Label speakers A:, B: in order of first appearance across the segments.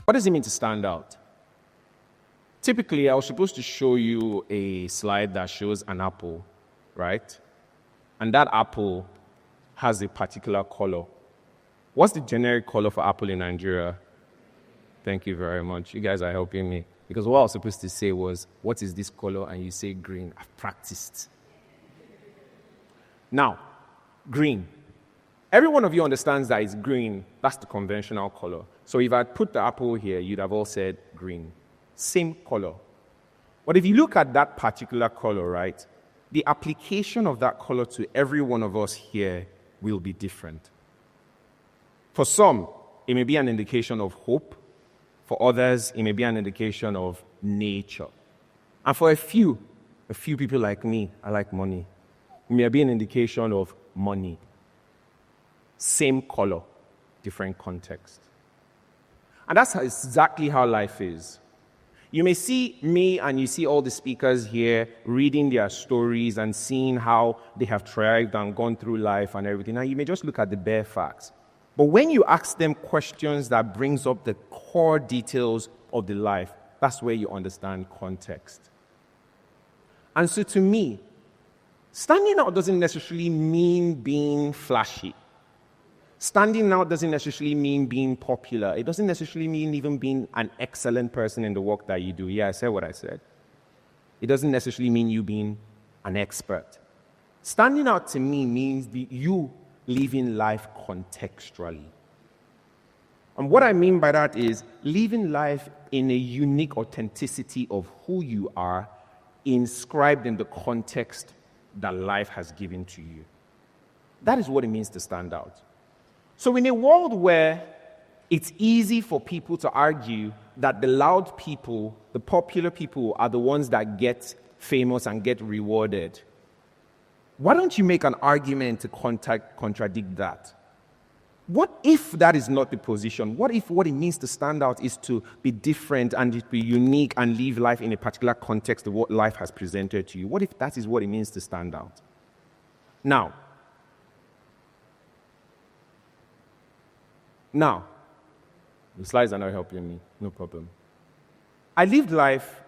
A: What does it mean to stand out? Typically, I was supposed to show you a slide that shows an apple, right? And that apple has a particular color. What's the generic color for apple in Nigeria? Thank you very much. You guys are helping me. Because what I was supposed to say was, what is this color? And you say green. I've practiced. Now, green. Every one of you understands that it's green. That's the conventional color. So if I put the apple here, you'd have all said green. Same color. But if you look at that particular color, right, the application of that color to every one of us here will be different. For some, it may be an indication of hope. For others, it may be an indication of nature. And for a few people like me, I like money. It may be an indication of money. Same color, different context. And that's exactly how life is. You may see me and you see all the speakers here reading their stories and seeing how they have thrived and gone through life and everything. And you may just look at the bare facts. But when you ask them questions that brings up the core details of the life, that's where you understand context. And so to me, standing out doesn't necessarily mean being flashy. Standing out doesn't necessarily mean being popular. It doesn't necessarily mean even being an excellent person in the work that you do. Yeah, I said what I said. It doesn't necessarily mean you being an expert. Standing out to me means you living life contextually. And what I mean by that is living life in a unique authenticity of who you are, inscribed in the context that life has given to you. That is what it means to stand out. So in a world where it's easy for people to argue that the loud people, the popular people, are the ones that get famous and get rewarded, why don't you make an argument to contradict that? What if that is not the position? What if what it means to stand out is to be different and to be unique and live life in a particular context of what life has presented to you? What if that is what it means to stand out? Now, the slides are not helping me, no problem. I lived life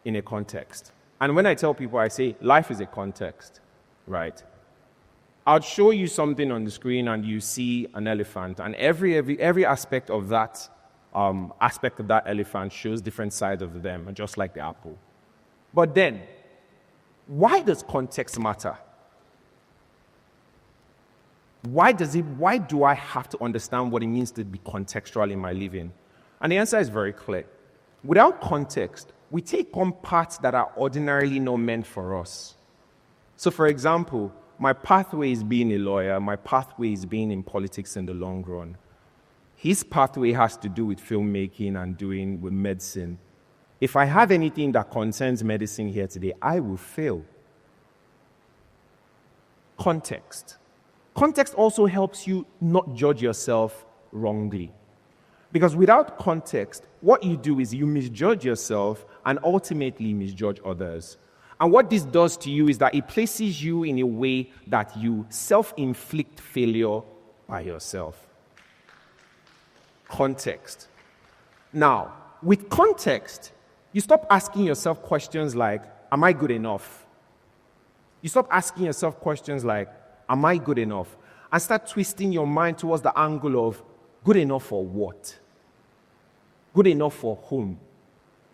A: in a context. And when I tell people, I say life is a context, right? I'll show you something on the screen and you see an elephant, and every aspect of that elephant shows different sides of them, just like the apple. But then, why does context matter? Why do I have to understand what it means to be contextual in my living? And the answer is very clear. Without context, we take on paths that are ordinarily not meant for us. So, for example, my pathway is being a lawyer. My pathway is being in politics in the long run. His pathway has to do with filmmaking and doing with medicine. If I have anything that concerns medicine here today, I will fail. Context. Context also helps you not judge yourself wrongly. Because without context, what you do is you misjudge yourself and ultimately misjudge others. And what this does to you is that it places you in a way that you self-inflict failure by yourself. Context. Now, with context, you stop asking yourself questions like, am I good enough? You stop asking yourself questions like, am I good enough? And start twisting your mind towards the angle of good enough for what? Good enough for whom?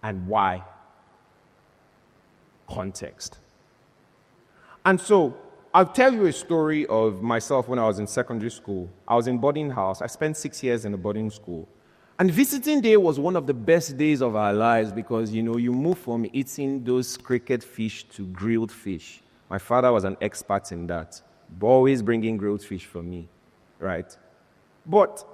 A: And why? Context. And so, I'll tell you a story of myself when I was in secondary school. I was in boarding house. I spent 6 years in a boarding school. And visiting day was one of the best days of our lives because, you move from eating those cricket fish to grilled fish. My father was an expert in that. Always bringing grilled fish for me, right? But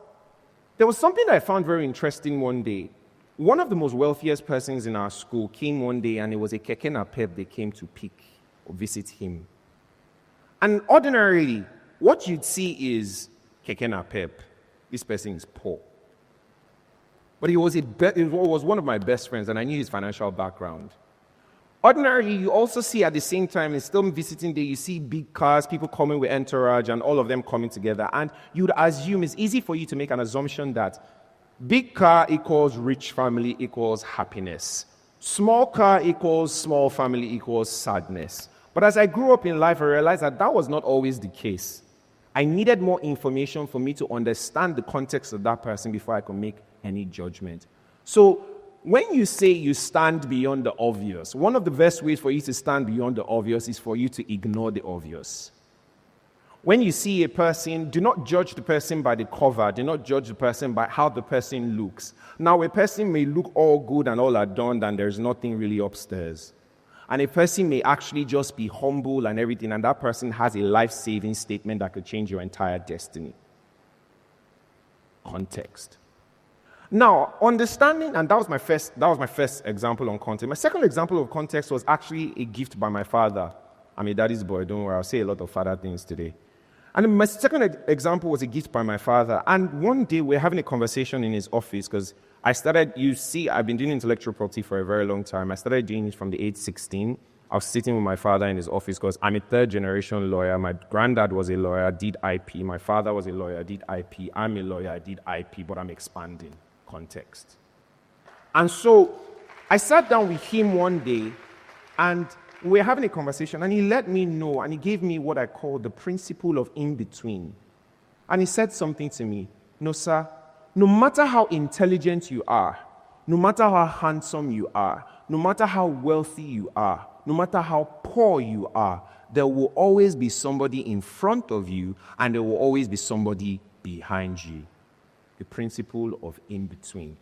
A: there was something that I found very interesting one day. One of the most wealthiest persons in our school came one day, and it was a keke napep they came to pick or visit him. And ordinarily, what you'd see is keke napep. This person is poor. But he was one of my best friends, and I knew his financial background. Ordinarily, you also see at the same time, it's still visiting day, you see big cars, people coming with entourage, and all of them coming together. And you'd assume, it's easy for you to make an assumption that Big car equals rich family equals happiness. Small car equals small family equals sadness. But as I grew up in life, I realized that that was not always the case. I needed more information for me to understand the context of that person before I could make any judgment. So when you say you stand beyond the obvious, one of the best ways for you to stand beyond the obvious is for you to ignore the obvious. When you see a person, do not judge the person by the cover. Do not judge the person by how the person looks. Now, a person may look all good and all adorned and there's nothing really upstairs. And a person may actually just be humble and everything, and that person has a life-saving statement that could change your entire destiny. Context. Now, understanding, and that was my first example on context. My second example of context was actually a gift by my father. I'm a daddy's boy, don't worry, I'll say a lot of father things today. And my second example was a gift by my father. And one day we're having a conversation in his office because I've been doing intellectual property for a very long time. I started doing it from the age 16. I was sitting with my father in his office because I'm a third generation lawyer. My granddad was a lawyer, did IP. My father was a lawyer, did IP. I'm a lawyer, I did IP, but I'm expanding context. And so I sat down with him one day and we were having a conversation, and he let me know, and he gave me what I call the principle of in-between. And he said something to me, Nosa, no matter how intelligent you are, no matter how handsome you are, no matter how wealthy you are, no matter how poor you are, there will always be somebody in front of you, and there will always be somebody behind you. The principle of in-between.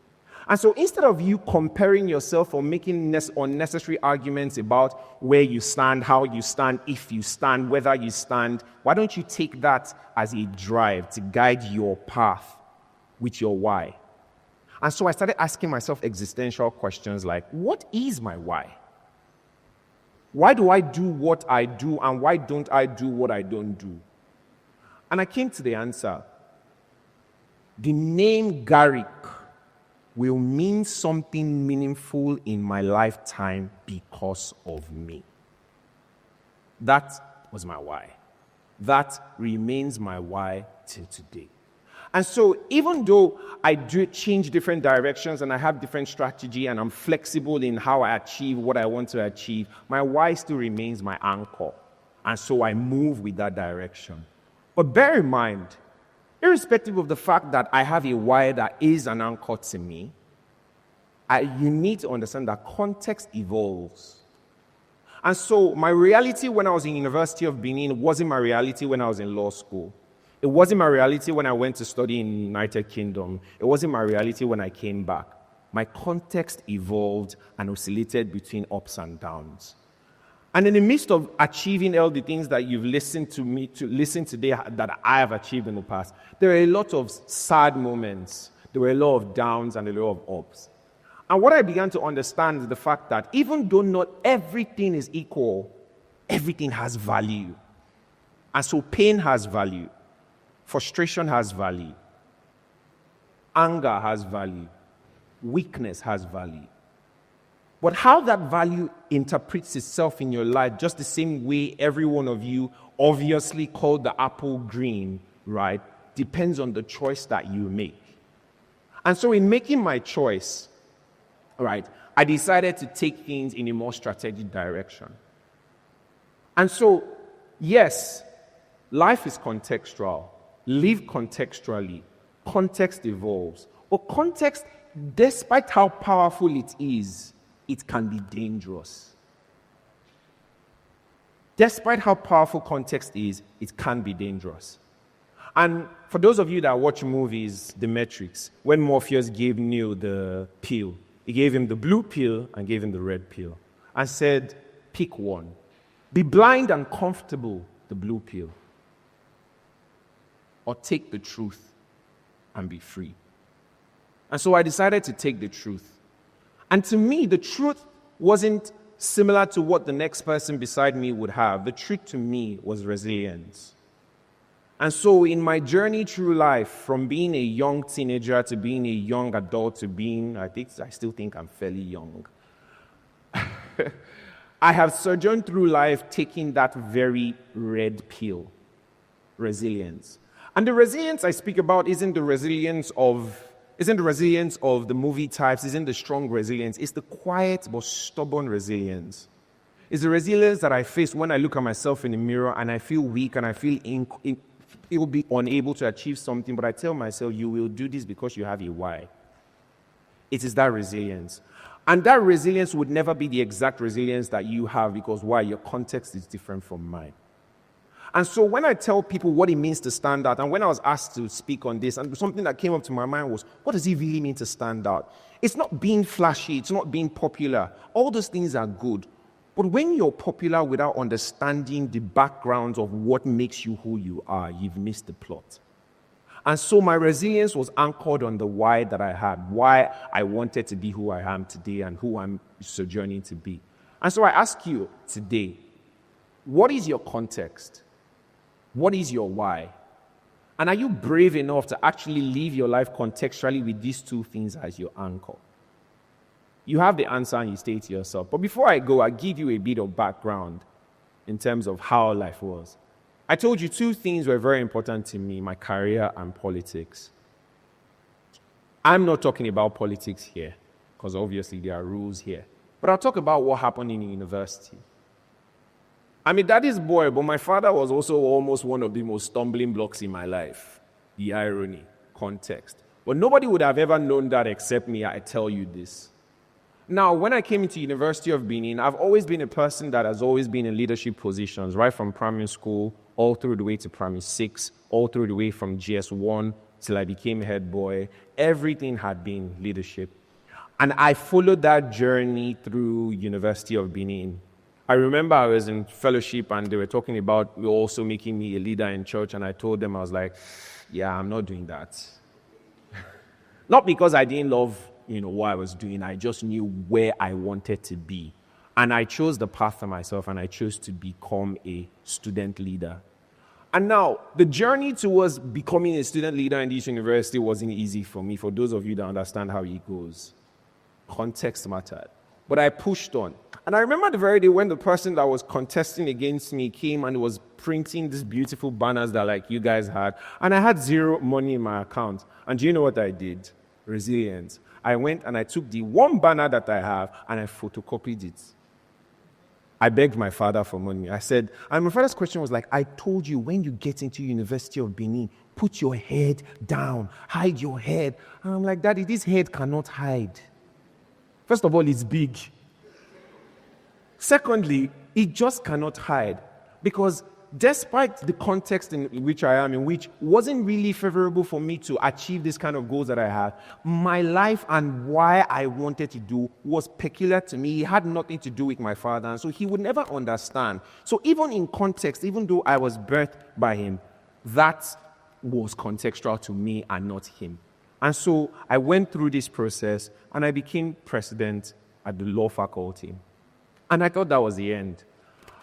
A: And so instead of you comparing yourself or making unnecessary arguments about where you stand, how you stand, if you stand, whether you stand, why don't you take that as a drive to guide your path with your why? And so I started asking myself existential questions like, what is my why? Why do I do what I do, and why don't I do what I don't do? And I came to the answer. The name Garrick will mean something meaningful in my lifetime because of me. That was my why. That remains my why till today. And so even though I do change different directions and I have different strategy and I'm flexible in how I achieve what I want to achieve, my why still remains my anchor. And so I move with that direction. But bear in mind, irrespective of the fact that I have a why that is an anchor to me, you need to understand that context evolves. And so my reality when I was in University of Benin wasn't my reality when I was in law school. It wasn't my reality when I went to study in the United Kingdom. It wasn't my reality when I came back. My context evolved and oscillated between ups and downs. And in the midst of achieving all the things that you've listened to me to listen today that I have achieved in the past, there are a lot of sad moments. There were a lot of downs and a lot of ups. And what I began to understand is the fact that even though not everything is equal, everything has value. And so pain has value. Frustration has value. Anger has value. Weakness has value. But how that value interprets itself in your life, just the same way every one of you obviously called the apple green, right, depends on the choice that you make. And so in making my choice, right, I decided to take things in a more strategic direction. And so, yes, life is contextual. Live contextually. Context evolves. But context, despite how powerful it is, it can be dangerous. Despite how powerful context is, it can be dangerous. And for those of you that watch movies, The Matrix, when Morpheus gave Neo the pill, he gave him the blue pill and gave him the red pill and said, pick one. Be blind and comfortable, the blue pill. Or take the truth and be free. And so I decided to take the truth. And to me, the truth wasn't similar to what the next person beside me would have. The truth to me was resilience. And so in my journey through life, from being a young teenager to being a young adult to being, I still think I'm fairly young. I have sojourned through life taking that very red pill, resilience. And the resilience I speak about isn't the resilience of isn't the resilience of the movie types, isn't the strong resilience. It's the quiet but stubborn resilience. It's the resilience that I face when I look at myself in the mirror and I feel weak and I feel be unable to achieve something, but I tell myself, you will do this because you have a why. It is that resilience. And that resilience would never be the exact resilience that you have because why? Your context is different from mine. And so when I tell people what it means to stand out, and when I was asked to speak on this, and something that came up to my mind was, what does it really mean to stand out? It's not being flashy, it's not being popular. All those things are good. But when you're popular without understanding the background of what makes you who you are, you've missed the plot. And so my resilience was anchored on the why that I had, why I wanted to be who I am today and who I'm sojourning to be. And so I ask you today, what is your context? What is your why? And are you brave enough to actually live your life contextually with these two things as your anchor? You have the answer and you stay to yourself. But before I go, I'll give you a bit of background in terms of how life was. I told you two things were very important to me, my career and politics. I'm not talking about politics here, because obviously there are rules here. But I'll talk about what happened in university. I'm a daddy's boy, but my father was also almost one of the most stumbling blocks in my life. The irony, context. But nobody would have ever known that except me. I tell you this. Now, when I came into University of Benin, I've always been a person that has always been in leadership positions, right from primary school, all through the way to primary 6, all through the way from GS1 till I became head boy. Everything had been leadership. And I followed that journey through University of Benin. I remember I was in fellowship and they were talking about also making me a leader in church, and I told them, I was like, yeah, I'm not doing that. Not because I didn't love, what I was doing. I just knew where I wanted to be. And I chose the path for myself, and I chose to become a student leader. And now, the journey towards becoming a student leader in this university wasn't easy for me, for those of you that understand how it goes. Context mattered. But I pushed on. And I remember the very day when the person that was contesting against me came and was printing these beautiful banners that you guys had. And I had zero money in my account. And do you know what I did? Resilience. I went and I took the one banner that I have and I photocopied it. I begged my father for money. I said, and my father's question was I told you when you get into University of Benin, put your head down, hide your head. And I'm like, Daddy, this head cannot hide. First of all, it's big. Secondly, it just cannot hide. Because despite the context in which I am, in which wasn't really favorable for me to achieve this kind of goals that I had, my life and why I wanted to do was peculiar to me. It had nothing to do with my father, and so he would never understand. So even in context, even though I was birthed by him, that was contextual to me and not him. And so I went through this process, and I became president at the law faculty. And I thought that was the end.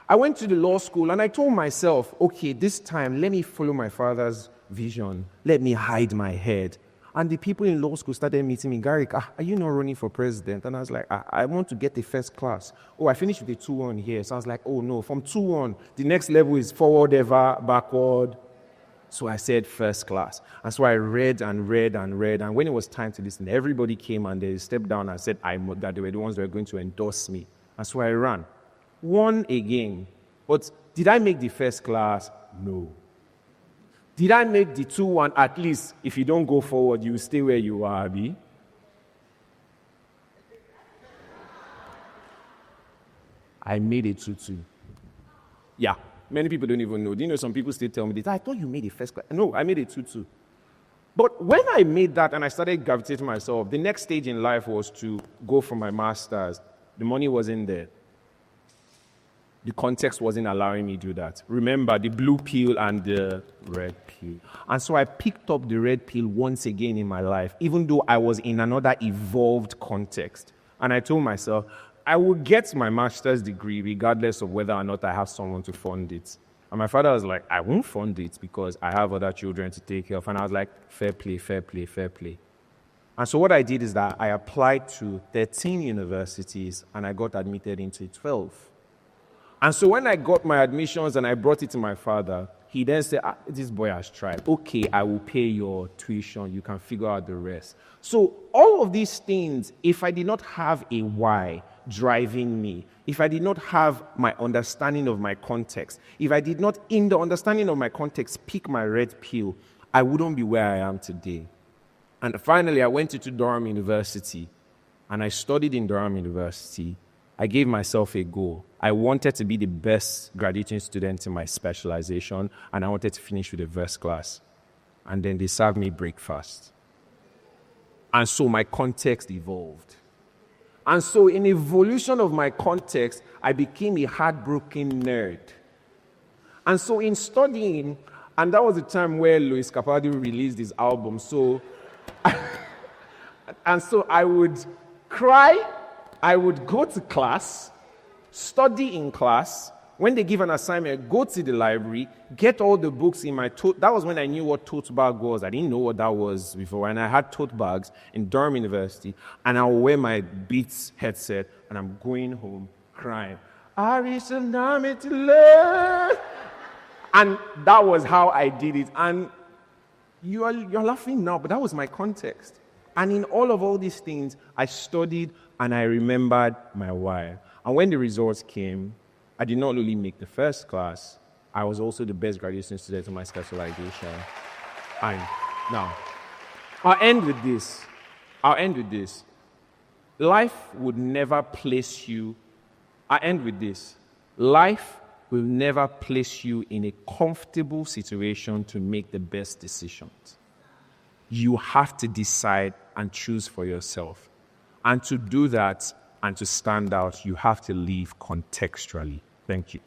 A: I went to the law school and I told myself, okay, this time let me follow my father's vision. Let me hide my head. And the people in law school started meeting me. Garrick, are you not running for president? And I was like, I want to get the first class. Oh, I finished with a 2-1 here. So I was like, oh no, from 2-1, the next level is forward ever, backward. So I said first class. And so I read and read and read. And when it was time to listen, everybody came and they stepped down and said that they were the ones that were going to endorse me. And so I ran. Won again. But did I make the first class? No. Did I make the 2-1? At least, if you don't go forward, you stay where you are, Abi. I made a 2-2. Yeah, many people don't even know. Do you know some people still tell me this? I thought you made the first class. No, I made a 2-2. But when I made that and I started gravitating myself, the next stage in life was to go for my master's. The money wasn't there. The context wasn't allowing me to do that. Remember, the blue pill and the red pill. And so I picked up the red pill once again in my life, even though I was in another evolved context. And I told myself, I will get my master's degree regardless of whether or not I have someone to fund it. And my father was like, I won't fund it because I have other children to take care of. And I was like, fair play, fair play, fair play. And so what I did is that I applied to 13 universities and I got admitted into 12. And so when I got my admissions and I brought it to my father, he then said, this boy has tried. Okay, I will pay your tuition. You can figure out the rest. So all of these things, if I did not have a why driving me, if I did not have my understanding of my context, if I did not, in the understanding of my context, pick my red pill, I wouldn't be where I am today. And finally, I went into Durham University, and I studied in Durham University. I gave myself a goal. I wanted to be the best graduating student in my specialization, and I wanted to finish with a first class. And then they served me breakfast. And so my context evolved. And so in evolution of my context, I became a heartbroken nerd. And so in studying, and that was the time where Luis Capaldi released his album, and so I would cry, I would go to class, study in class. When they give an assignment, go to the library, get all the books in my tote. That was when I knew what tote bag was. I didn't know what that was before. And I had tote bags in Durham University, and I'll wear my Beats headset, and I'm going home crying. I reached an army to learn. And that was how I did it. And you're laughing now, but that was my context. And in all these things, I studied and I remembered my why. And when the results came, I did not only make the first class, I was also the best graduation student in my specialization. And now, I'll end with this. Life would never place you, Life will never place you in a comfortable situation to make the best decisions. You have to decide and choose for yourself. And to do that and to stand out, you have to live contextually. Thank you.